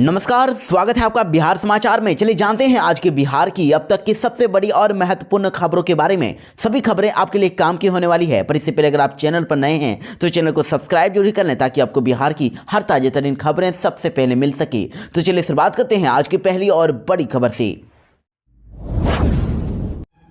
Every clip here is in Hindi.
नमस्कार, स्वागत है आपका बिहार समाचार में। चलिए जानते हैं आज के बिहार की अब तक की सबसे बड़ी और महत्वपूर्ण खबरों के बारे में। सभी खबरें आपके लिए काम की होने वाली है, पर इससे पहले अगर आप चैनल पर नए हैं तो चैनल को सब्सक्राइब जरूर कर लें ताकि आपको बिहार की हर ताजा तरीन खबरें सबसे पहले मिल सके। तो चलिए शुरुआत करते हैं आज की पहली और बड़ी खबर से।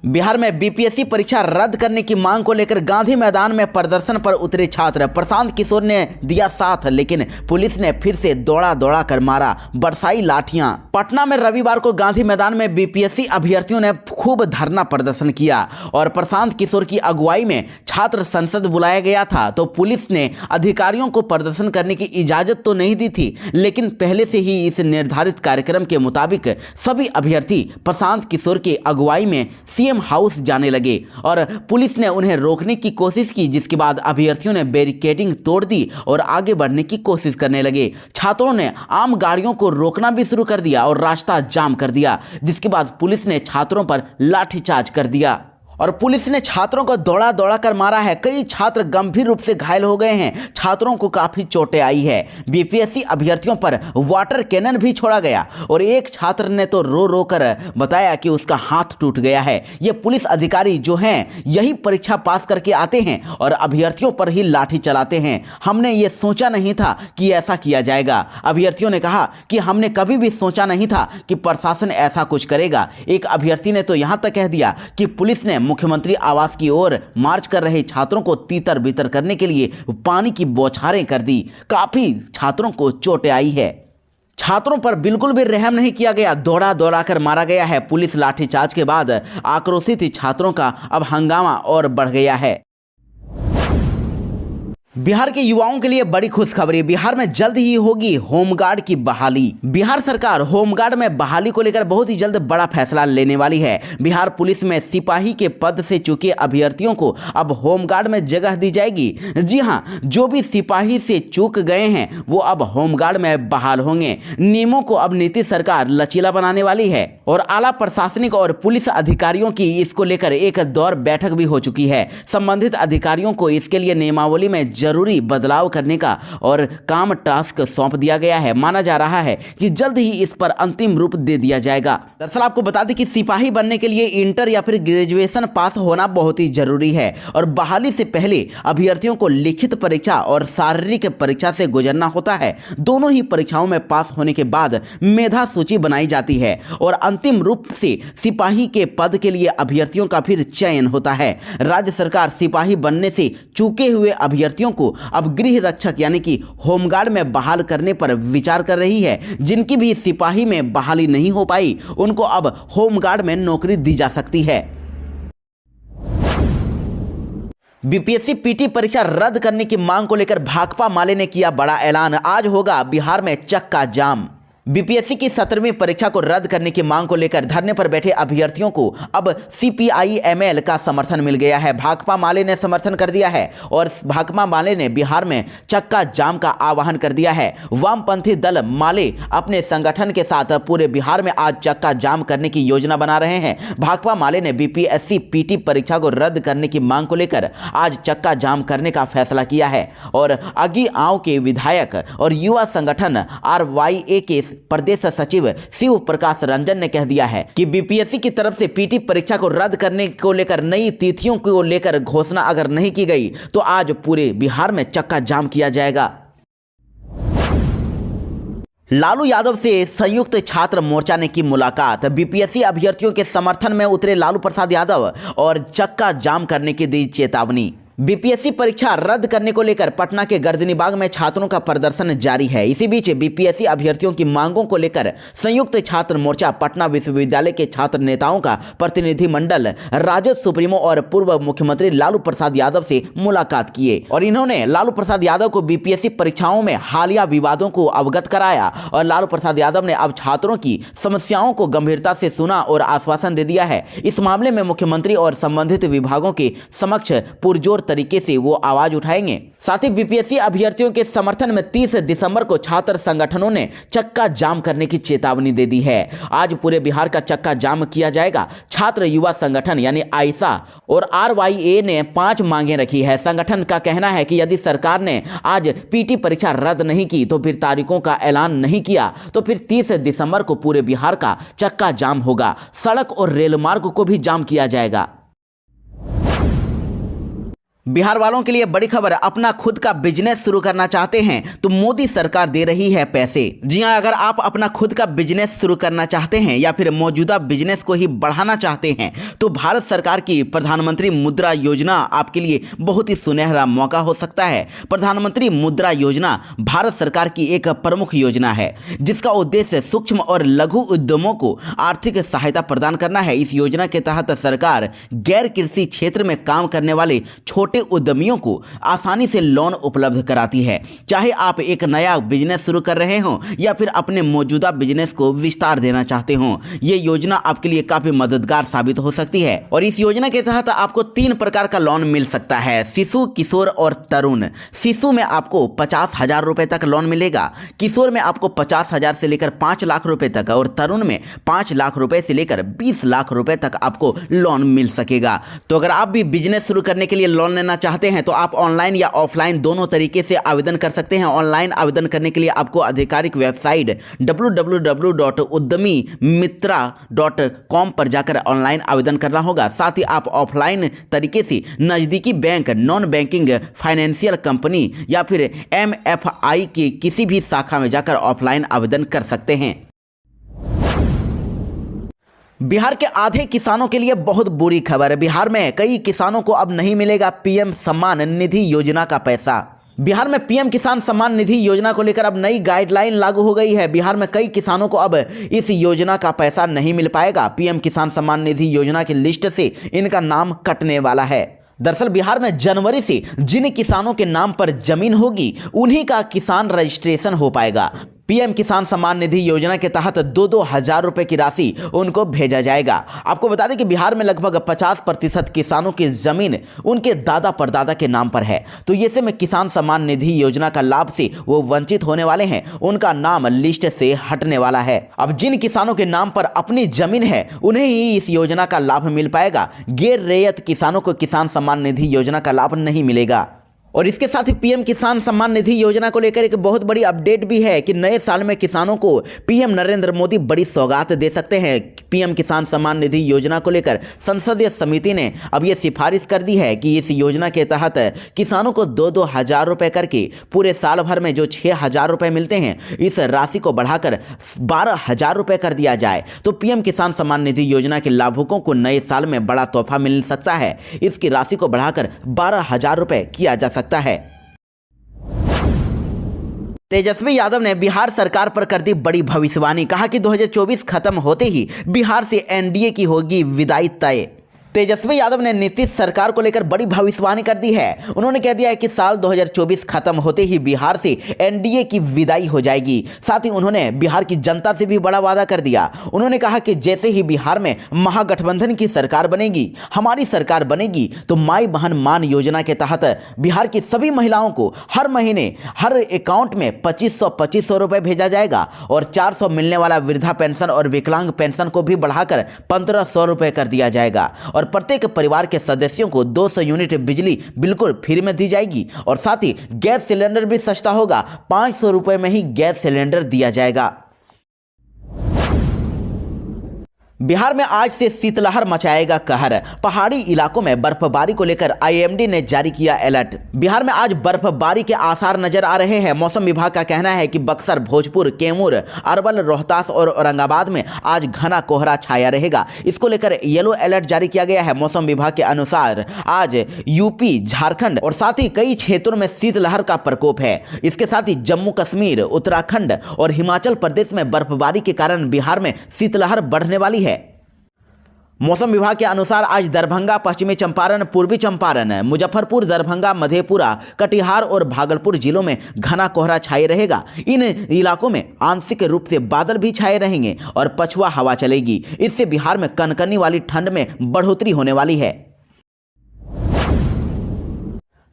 बिहार में बीपीएससी परीक्षा रद्द करने की मांग को लेकर गांधी मैदान में प्रदर्शन पर उतरे छात्र। प्रशांत किशोर ने दिया साथ, लेकिन पुलिस ने फिर से दौड़ा कर मारा, बरसाई लाठियां। पटना में रविवार को गांधी मैदान में बीपीएससी अभ्यर्थियों ने खूब धरना प्रदर्शन किया और प्रशांत किशोर की अगुवाई में छात्र संसद बुलाया गया था। तो पुलिस ने अधिकारियों को प्रदर्शन करने की इजाजत तो नहीं दी थी, लेकिन पहले से ही इस निर्धारित कार्यक्रम के मुताबिक सभी अभ्यर्थी प्रशांत किशोर की अगुवाई में सीएम हाउस जाने लगे और पुलिस ने उन्हें रोकने की कोशिश की, जिसके बाद अभ्यर्थियों ने बैरिकेडिंग तोड़ दी और आगे बढ़ने की कोशिश करने लगे। छात्रों ने आम गाड़ियों को रोकना भी शुरू कर दिया और रास्ता जाम कर दिया, जिसके बाद पुलिस ने छात्रों पर लाठीचार्ज कर दिया और पुलिस ने छात्रों को दौड़ा कर मारा है। कई छात्र गंभीर रूप से घायल हो गए हैं। छात्रों को काफी चोटें आई है। बीपीएससी अभ्यर्थियों पर वाटर कैनन भी छोड़ा गया और एक छात्र ने तो रो कर बताया कि उसका हाथ टूट गया है। ये पुलिस अधिकारी जो हैं यही परीक्षा पास करके आते हैं और अभ्यर्थियों पर ही लाठी चलाते हैं। हमने ये सोचा नहीं था कि ऐसा किया जाएगा। अभ्यर्थियों ने कहा कि हमने कभी भी सोचा नहीं था कि प्रशासन ऐसा कुछ करेगा। एक अभ्यर्थी ने तो यहां तक कह दिया कि पुलिस ने मुख्यमंत्री आवास की ओर मार्च कर रहे छात्रों को तीतर बितर करने के लिए पानी की बौछारें कर दी। काफी छात्रों को चोटें आई है। छात्रों पर बिल्कुल भी रहम नहीं किया गया, दौड़ा कर मारा गया है। पुलिस लाठीचार्ज के बाद आक्रोशित छात्रों का अब हंगामा और बढ़ गया है। बिहार के युवाओं के लिए बड़ी खुशखबरी। बिहार में जल्द ही होगी होमगार्ड की बहाली। बिहार सरकार होमगार्ड में बहाली को लेकर बहुत ही जल्द बड़ा फैसला लेने वाली है। बिहार पुलिस में सिपाही के पद से चुके अभ्यर्थियों को अब होमगार्ड में जगह दी जाएगी। जी हां, जो भी सिपाही से चूक गए हैं वो अब होमगार्ड में बहाल होंगे। नियमों को अब नीतीश सरकार लचीला बनाने वाली है और आला प्रशासनिक और पुलिस अधिकारियों की इसको लेकर एक दौर बैठक भी हो चुकी है। संबंधित अधिकारियों को इसके लिए नियमावली में जरूरी बदलाव करने का और काम टास्क सौंप दिया गया है। माना जा रहा है कि जल्द ही इस पर अंतिम रूप दे दिया जाएगा। दरअसल आपको बता दें कि सिपाही बनने के लिए इंटर या फिर ग्रेजुएशन पास होना बहुत ही जरूरी है और बहाली से पहले अभ्यर्थियों को लिखित परीक्षा और शारीरिक परीक्षा से गुजरना होता है। दोनों ही परीक्षाओं में पास होने के बाद मेधा सूची बनाई जाती है और अंतिम रूप से सिपाही के पद के लिए अभ्यर्थियों का फिर चयन होता है। राज्य सरकार सिपाही बनने से चूके हुए अभ्यर्थियों को अब गृह रक्षक यानी कि होमगार्ड में बहाल करने पर विचार कर रही है। जिनकी भी सिपाही में बहाली नहीं हो पाई उनको अब होमगार्ड में नौकरी दी जा सकती है। बीपीएससी पीटी परीक्षा रद्द करने की मांग को लेकर भाकपा माले ने किया बड़ा ऐलान। आज होगा बिहार में चक्का जाम। बीपीएससी की 17वीं परीक्षा को रद्द करने की मांग को लेकर धरने पर बैठे अभ्यर्थियों को अब सीपीआईएमएल का समर्थन मिल गया है। भाकपा माले ने समर्थन कर दिया है और भाकपा माले ने बिहार में चक्का जाम का आह्वान कर दिया है। वामपंथी दल माले अपने संगठन के साथ पूरे बिहार में आज चक्का जाम करने की योजना बना रहे हैं। भाकपा माले ने बीपीएससी पीटी परीक्षा को रद्द करने की मांग को लेकर आज चक्का जाम करने का फैसला किया है और अगिआंव के विधायक और युवा संगठन आरवाईए के प्रदेश सचिव शिव प्रकाश रंजन ने कह दिया है कि बीपीएससी की तरफ से पीटी परीक्षा को रद्द करने को लेकर नई तिथियों को लेकर घोषणा अगर नहीं की गई तो आज पूरे बिहार में चक्का जाम किया जाएगा। लालू यादव से संयुक्त छात्र मोर्चा ने की मुलाकात। बीपीएससी अभ्यर्थियों के समर्थन में उतरे लालू प्रसाद यादव और चक्का जाम करने की दी चेतावनी। बीपीएससी परीक्षा रद्द करने को लेकर पटना के गर्दनीबाग में छात्रों का प्रदर्शन जारी है। इसी बीच बीपीएससी अभ्यर्थियों की मांगों को लेकर संयुक्त छात्र मोर्चा पटना विश्वविद्यालय के छात्र नेताओं का प्रतिनिधिमंडल राजद सुप्रीमो और पूर्व मुख्यमंत्री लालू प्रसाद यादव से मुलाकात किए और इन्होंने लालू प्रसाद यादव को बीपीएससी परीक्षाओं में हालिया विवादों को अवगत कराया और लालू प्रसाद यादव ने अब छात्रों की समस्याओं को गंभीरता से सुना और आश्वासन दे दिया है। इस मामले में मुख्यमंत्री और संबंधित विभागों के समक्ष पुरजोर तरीके से वो आवाज उठाएंगे। साथ ही बीपीएससी अभ्यर्थियों के समर्थन में 30 दिसंबर को छात्र संगठनों ने चक्का जाम करने की चेतावनी दे दी है। आज पूरे बिहार का चक्का जाम किया जाएगा। छात्र युवा संगठन यानी आइसा और आरवाईए ने 5 मांगे रखी है। संगठन का कहना है कि यदि सरकार ने आज पीटी परीक्षा रद्द नहीं की तो फिर तारीखों का ऐलान नहीं किया तो फिर 30 दिसंबर को पूरे बिहार का चक्का जाम होगा। सड़क और रेल मार्ग को भी जाम किया जाएगा। बिहार वालों के लिए बड़ी खबर, अपना खुद का बिजनेस शुरू करना चाहते हैं तो मोदी सरकार दे रही है पैसे। जी हां, अगर आप अपना खुद का बिजनेस शुरू करना चाहते हैं या फिर मौजूदा बिजनेस को ही बढ़ाना चाहते हैं तो भारत सरकार की प्रधानमंत्री मुद्रा योजना आपके लिए बहुत ही सुनहरा मौका हो सकता है। प्रधानमंत्री मुद्रा योजना भारत सरकार की एक प्रमुख योजना है जिसका उद्देश्य सूक्ष्म और लघु उद्यमों को आर्थिक सहायता प्रदान करना है। इस योजना के तहत सरकार गैर कृषि क्षेत्र में काम करने वाले छोटे उद्यमियों को आसानी से लोन उपलब्ध कराती है। चाहे आप एक नया बिजनेस शुरू कर रहे हो या फिर अपने मौजूदा बिजनेस को विस्तार देना चाहते हो, ये योजना आपके लिए काफी मददगार साबित हो सकती है। और इस योजना के तहत आपको 3 प्रकार का लोन मिल सकता है, शिशु, किशोर और तरुण। शिशु में आपको 50,000 रुपए तक लोन मिलेगा, किशोर में आपको 50,000 से लेकर 5 लाख रुपए तक और तरुण में 5 लाख रुपए से लेकर 20 लाख रुपए तक आपको लोन मिल सकेगा। तो अगर आप भी बिजनेस शुरू करने के लिए लोन लेना चाहते हैं तो आप ऑनलाइन या ऑफलाइन दोनों तरीके से आवेदन कर सकते हैं। ऑनलाइन आवेदन करने के लिए आपको आधिकारिक वेबसाइट www.uddamimitra.com पर जाकर ऑनलाइन आवेदन करना होगा। साथ ही आप ऑफलाइन तरीके से नज़दीकी bank, non banking financial company या फिर MFI की किसी भी शाखा में जाकर ऑफलाइन आवेदन कर सकते हैं। बिहार के आधे किसानों के लिए बहुत बुरी खबर। बिहार में कई किसानों को अब नहीं मिलेगा पीएम सम्मान निधि योजना का पैसा। बिहार में पीएम किसान सम्मान निधि योजना को लेकर अब नई गाइडलाइन लागू हो गई है। बिहार में कई किसानों को अब इस योजना का पैसा नहीं मिल पाएगा। पीएम किसान सम्मान निधि योजना की लिस्ट से इनका नाम कटने वाला है। दरअसल बिहार में जनवरी से जिन किसानों के नाम पर जमीन होगी उन्हीं का किसान रजिस्ट्रेशन हो पाएगा। पीएम किसान सम्मान निधि योजना के तहत 2-2 हज़ार रुपए की राशि उनको भेजा जाएगा। आपको बता दें कि बिहार में लगभग 50% किसानों की जमीन उनके दादा परदादा के नाम पर है। तो ये से में किसान सम्मान निधि योजना का लाभ से वो वंचित होने वाले हैं, उनका नाम लिस्ट से हटने वाला है। अब जिन किसानों के नाम पर अपनी जमीन है उन्हें ही इस योजना का लाभ मिल पाएगा। गैर रैयत किसानों को किसान सम्मान निधि योजना का लाभ नहीं मिलेगा। और इसके साथ ही पीएम किसान सम्मान निधि योजना को लेकर एक बहुत बड़ी अपडेट भी है कि नए साल में किसानों को पीएम नरेंद्र मोदी बड़ी सौगात दे सकते हैं। पीएम किसान सम्मान निधि योजना को लेकर संसदीय समिति ने अब ये सिफारिश कर दी है कि इस योजना के तहत किसानों को 2-2 हज़ार रुपए करके पूरे साल भर में जो 6,000 रुपए मिलते हैं इस राशि को बढ़ाकर 12,000 रुपए कर दिया जाए। तो पीएम किसान सम्मान निधि योजना के लाभुकों को नए साल में बड़ा तोहफा मिल सकता है। इसकी राशि को बढ़ाकर 12,000 रुपए किया जा सकता है। तेजस्वी यादव ने बिहार सरकार पर कर दी बड़ी भविष्यवाणी। कहा कि 2024 खत्म होते ही बिहार से एनडीए की होगी विदाई तय। तेजस्वी यादव ने नीतीश सरकार को लेकर बड़ी भविष्यवाणी कर दी है। उन्होंने कह दिया है कि साल 2024 खत्म होते ही बिहार से एनडीए की विदाई हो जाएगी। साथ ही उन्होंने बिहार की जनता से भी बड़ा वादा कर दिया। उन्होंने कहा कि जैसे ही बिहार में महागठबंधन की सरकार बनेगी, हमारी सरकार बनेगी, तो माई बहन मान योजना के तहत बिहार की सभी महिलाओं को हर महीने हर अकाउंट में 2500 रुपए भेजा जाएगा और 400 मिलने वाला वृद्धा पेंशन और विकलांग पेंशन को भी बढ़ाकर 1500 रुपए कर दिया जाएगा। और प्रत्येक परिवार के सदस्यों को 200 यूनिट बिजली बिल्कुल फ्री में दी जाएगी और साथ ही गैस सिलेंडर भी सस्ता होगा। 500 रुपए में ही गैस सिलेंडर दिया जाएगा। बिहार में आज से शीतलहर मचाएगा कहर। पहाड़ी इलाकों में बर्फबारी को लेकर आईएमडी ने जारी किया अलर्ट। बिहार में आज बर्फबारी के आसार नजर आ रहे हैं। मौसम विभाग का कहना है कि बक्सर, भोजपुर, कैमूर, अरवल, रोहतास और औरंगाबाद में आज घना कोहरा छाया रहेगा। इसको लेकर येलो अलर्ट जारी किया गया है। मौसम विभाग के अनुसार आज यूपी, झारखंड और साथ ही कई क्षेत्रों में शीतलहर का प्रकोप है। इसके साथ ही जम्मू कश्मीर, उत्तराखंड और हिमाचल प्रदेश में बर्फबारी के कारण बिहार में शीतलहर बढ़ने वाली है। मौसम विभाग के अनुसार आज दरभंगा, पश्चिमी चंपारण, पूर्वी चंपारण, मुजफ्फरपुर, दरभंगा, मधेपुरा, कटिहार और भागलपुर जिलों में घना कोहरा छाए रहेगा। इन इलाकों में आंशिक रूप से बादल भी छाए रहेंगे और पछुआ हवा चलेगी। इससे बिहार में कनकनी वाली ठंड में बढ़ोतरी होने वाली है।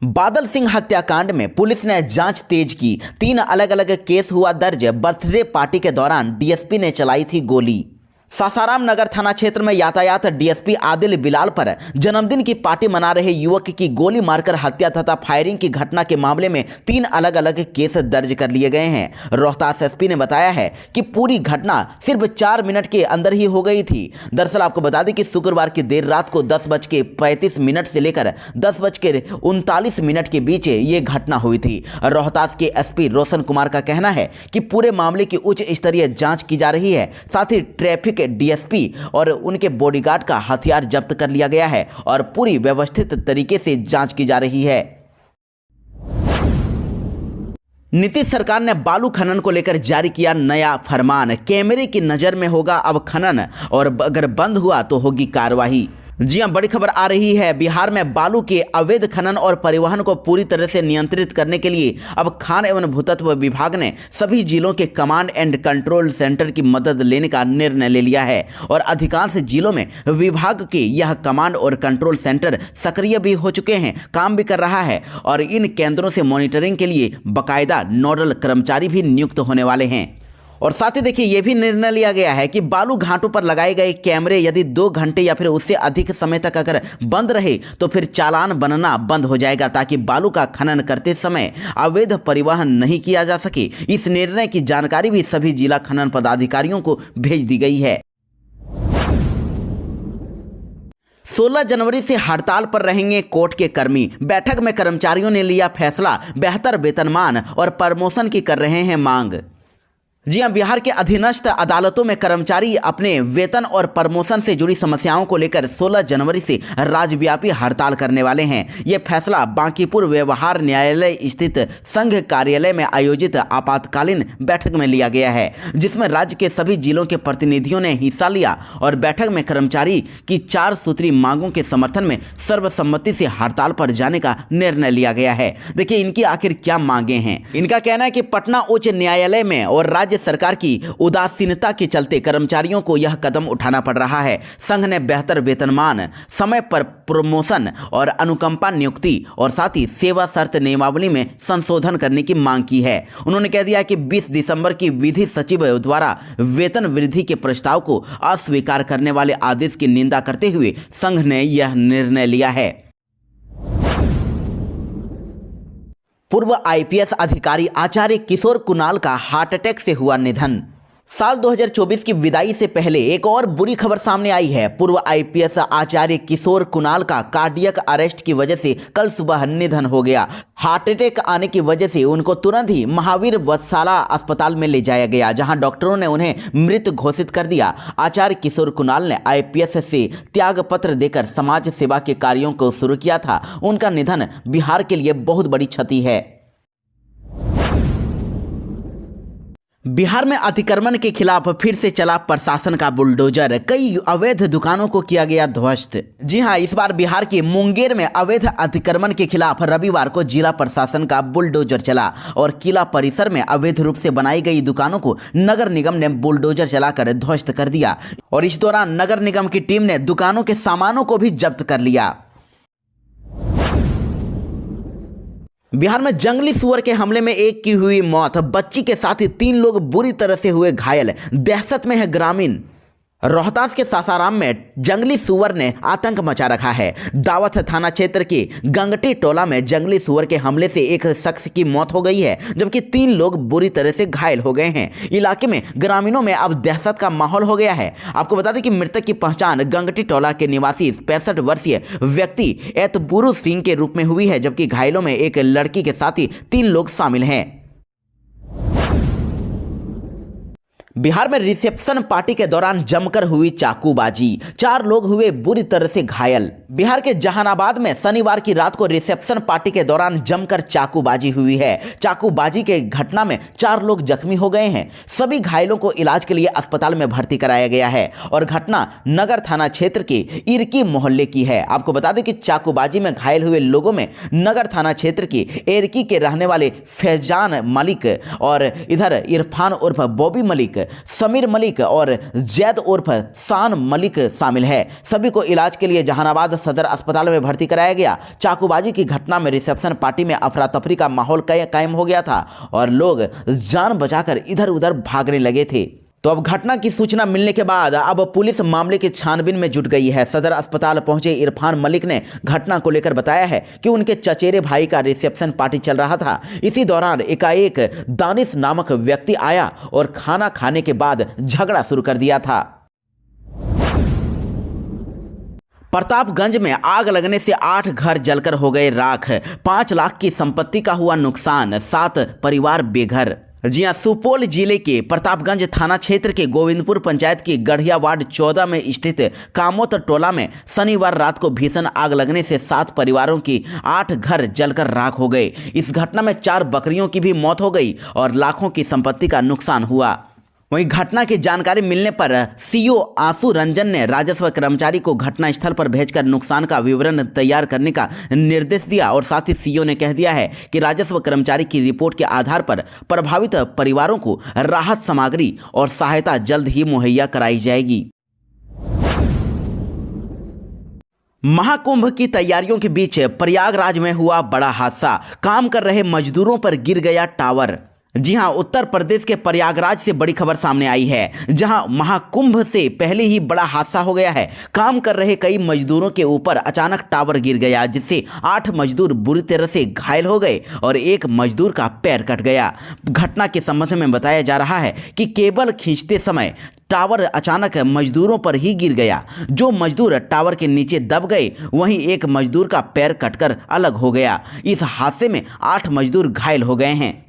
बादल सिंह हत्याकांड में पुलिस ने जांच तेज की। 3 अलग अलग केस हुआ दर्ज। बर्थडे पार्टी के दौरान डीएसपी ने चलाई थी गोली। सासाराम नगर थाना क्षेत्र में यातायात डीएसपी आदिल बिलाल पर जन्मदिन की पार्टी मना रहे युवक की गोली मारकर हत्या तथा फायरिंग की घटना के मामले में 3 अलग अलग केस दर्ज कर लिए गए हैं। रोहतास एसपी ने बताया है कि पूरी घटना सिर्फ 4 मिनट के अंदर ही हो गई थी। दरअसल आपको बता दें कि शुक्रवार की देर रात को 10:35 से लेकर 10:39 के बीच ये घटना हुई थी। रोहतास के एसपी रोशन कुमार का कहना है कि पूरे मामले की उच्च स्तरीय जांच की जा रही है। साथ ही ट्रैफिक डीएसपी और उनके बॉडीगार्ड का हथियार जब्त कर लिया गया है और पूरी व्यवस्थित तरीके से जांच की जा रही है। नीतीश सरकार ने बालू खनन को लेकर जारी किया नया फरमान। कैमरे की नजर में होगा अब खनन और अगर बंद हुआ तो होगी कार्रवाई। जी हां, बड़ी खबर आ रही है। बिहार में बालू के अवैध खनन और परिवहन को पूरी तरह से नियंत्रित करने के लिए अब खान एवं भूतत्व विभाग ने सभी जिलों के कमांड एंड कंट्रोल सेंटर की मदद लेने का निर्णय ले लिया है और अधिकांश जिलों में विभाग के यह कमांड और कंट्रोल सेंटर सक्रिय भी हो चुके हैं, काम भी कर रहा है और इन केंद्रों से मॉनिटरिंग के लिए बाकायदा नोडल कर्मचारी भी नियुक्त होने वाले हैं। और साथ ही देखिए ये भी निर्णय लिया गया है कि बालू घाटों पर लगाए गए कैमरे यदि 2 घंटे या फिर उससे अधिक समय तक अगर बंद रहे तो फिर चालान बनना बंद हो जाएगा, ताकि बालू का खनन करते समय अवैध परिवहन नहीं किया जा सके। इस निर्णय की जानकारी भी सभी जिला खनन पदाधिकारियों को भेज दी गई है। 16 जनवरी से हड़ताल पर रहेंगे कोर्ट के कर्मी। बैठक में कर्मचारियों ने लिया फैसला, बेहतर वेतनमान और प्रमोशन की कर रहे हैं मांग। जी हां, बिहार के अधीनस्थ अदालतों में कर्मचारी अपने वेतन और प्रमोशन से जुड़ी समस्याओं को लेकर 16 जनवरी से राज्यव्यापी हड़ताल करने वाले हैं। यह फैसला बांकीपुर व्यवहार न्यायालय स्थित संघ कार्यालय में आयोजित आपातकालीन बैठक में लिया गया है, जिसमें राज्य के सभी जिलों के प्रतिनिधियों ने हिस्सा लिया और बैठक में कर्मचारी की 4 सूत्री मांगों के समर्थन में सर्वसम्मति से हड़ताल पर जाने का निर्णय लिया गया है। देखिए इनकी आखिर क्या मांगे हैं। इनका कहना है कि पटना उच्च न्यायालय में और राज्य सरकार की उदासीनता के चलते कर्मचारियों को यह कदम उठाना पड़ रहा है। संघ ने बेहतर वेतनमान, समय पर प्रमोशन और अनुकंपा नियुक्ति और साथ ही सेवा शर्त नियमावली में संशोधन करने की मांग की है। उन्होंने कह दिया कि 20 दिसंबर की विधि सचिव द्वारा वेतन वृद्धि के प्रस्ताव को अस्वीकार करने वाले आदेश की निंदा करते हुए संघ ने यह निर्णय लिया है। पूर्व आईपीएस अधिकारी आचार्य किशोर कुणाल का हार्ट अटैक से हुआ निधन। साल 2024 की विदाई से पहले एक और बुरी खबर सामने आई है। पूर्व आईपीएस आचार्य किशोर कुणाल का कार्डियक अरेस्ट की वजह से कल सुबह निधन हो गया। हार्ट अटैक आने की वजह से उनको तुरंत ही महावीर वत्सला अस्पताल में ले जाया गया, जहां डॉक्टरों ने उन्हें मृत घोषित कर दिया। आचार्य किशोर कुणाल ने आईपीएस से त्याग पत्र देकर समाज सेवा के कार्यों को शुरू किया था। उनका निधन बिहार के लिए बहुत बड़ी क्षति है। बिहार में अतिक्रमण के खिलाफ फिर से चला प्रशासन का बुलडोजर। कई अवैध दुकानों को किया गया ध्वस्त। जी हां, इस बार बिहार के मुंगेर में अवैध अतिक्रमण के खिलाफ रविवार को जिला प्रशासन का बुलडोजर चला और किला परिसर में अवैध रूप से बनाई गई दुकानों को नगर निगम ने बुलडोजर चलाकर ध्वस्त कर दिया और इस दौरान नगर निगम की टीम ने दुकानों के सामानों को भी जब्त कर लिया। बिहार में जंगली सुअर के हमले में एक की हुई मौत, बच्ची के साथ ही 3 लोग बुरी तरह से हुए घायल। दहशत में है ग्रामीण। रोहतास के सासाराम में जंगली सुअर ने आतंक मचा रखा है। दावथ थाना क्षेत्र के गंगटी टोला में जंगली सुअर के हमले से एक शख्स की मौत हो गई है, जबकि 3 लोग बुरी तरह से घायल हो गए हैं। इलाके में ग्रामीणों में अब दहशत का माहौल हो गया है। आपको बता दें कि मृतक की पहचान गंगटी टोला के निवासी 65 वर्षीय व्यक्ति एतबुरु सिंह के रूप में हुई है, जबकि घायलों में एक लड़की के साथ ही 3 लोग शामिल हैं। बिहार में रिसेप्शन पार्टी के दौरान जमकर हुई चाकूबाजी, 4 लोग हुए बुरी तरह से घायल। बिहार के जहानाबाद में शनिवार की रात को रिसेप्शन पार्टी के दौरान जमकर चाकूबाजी हुई है। चाकूबाजी के घटना में 4 लोग जख्मी हो गए हैं। सभी घायलों को इलाज के लिए अस्पताल में भर्ती कराया गया है और घटना नगर थाना क्षेत्र के इरकी मोहल्ले की है। आपको बता दें कि चाकूबाजी में घायल हुए लोगों में नगर थाना क्षेत्र के इरकी के रहने वाले फैजान मलिक और इधर इरफान उर्फ बॉबी मलिक, समीर मलिक और जैद उर्फ शान मलिक शामिल है। सभी को इलाज के लिए जहानाबाद सदर अस्पताल में भर्ती कराया गया। चाकूबाजी की घटना में रिसेप्शन पार्टी में अफरा तफरी का माहौल कायम हो गया था और लोग जान बचाकर इधर उधर भागने लगे थे। तो अब घटना की सूचना मिलने के बाद अब पुलिस मामले की छानबीन में जुट गई है। सदर अस्पताल पहुंचे इरफान मलिक ने घटना को लेकर बताया है कि उनके चचेरे भाई का रिसेप्शन पार्टी चल रहा था। इसी दौरान एकाएक दानिश नामक व्यक्ति आया और खाना खाने के बाद झगड़ा शुरू कर दिया था। प्रतापगंज में आग लगने से 8 घर जलकर हो गए राख। 5 लाख की संपत्ति का हुआ नुकसान, 7 परिवार बेघर। जी हां, सुपौल जिले के प्रतापगंज थाना क्षेत्र के गोविंदपुर पंचायत की गढ़िया वार्ड 14 में स्थित कामोत टोला में शनिवार रात को भीषण आग लगने से 7 परिवारों की 8 घर जलकर राख हो गए। इस घटना में 4 बकरियों की भी मौत हो गई और लाखों की संपत्ति का नुकसान हुआ। वहीं घटना की जानकारी मिलने पर सीओ आंसू रंजन ने राजस्व कर्मचारी को घटनास्थल पर भेजकर नुकसान का विवरण तैयार करने का निर्देश दिया और साथ ही सीओ ने कह दिया है कि राजस्व कर्मचारी की रिपोर्ट के आधार पर प्रभावित परिवारों को राहत सामग्री और सहायता जल्द ही मुहैया कराई जाएगी। महाकुंभ की तैयारियों के बीच प्रयागराज में हुआ बड़ा हादसा। काम कर रहे मजदूरों पर गिर गया टावर। जी हां, उत्तर प्रदेश के प्रयागराज से बड़ी खबर सामने आई है, जहां महाकुंभ से पहले ही बड़ा हादसा हो गया है। काम कर रहे कई मजदूरों के ऊपर अचानक टावर गिर गया, जिससे 8 मजदूर बुरी तरह से घायल हो गए और एक मजदूर का पैर कट गया। घटना के संबंध में बताया जा रहा है कि केबल खींचते समय टावर अचानक मजदूरों पर ही गिर गया। जो मजदूर टावर के नीचे दब गए, वहीं एक मजदूर का पैर कटकर अलग हो गया। इस हादसे में 8 मजदूर घायल हो गए हैं।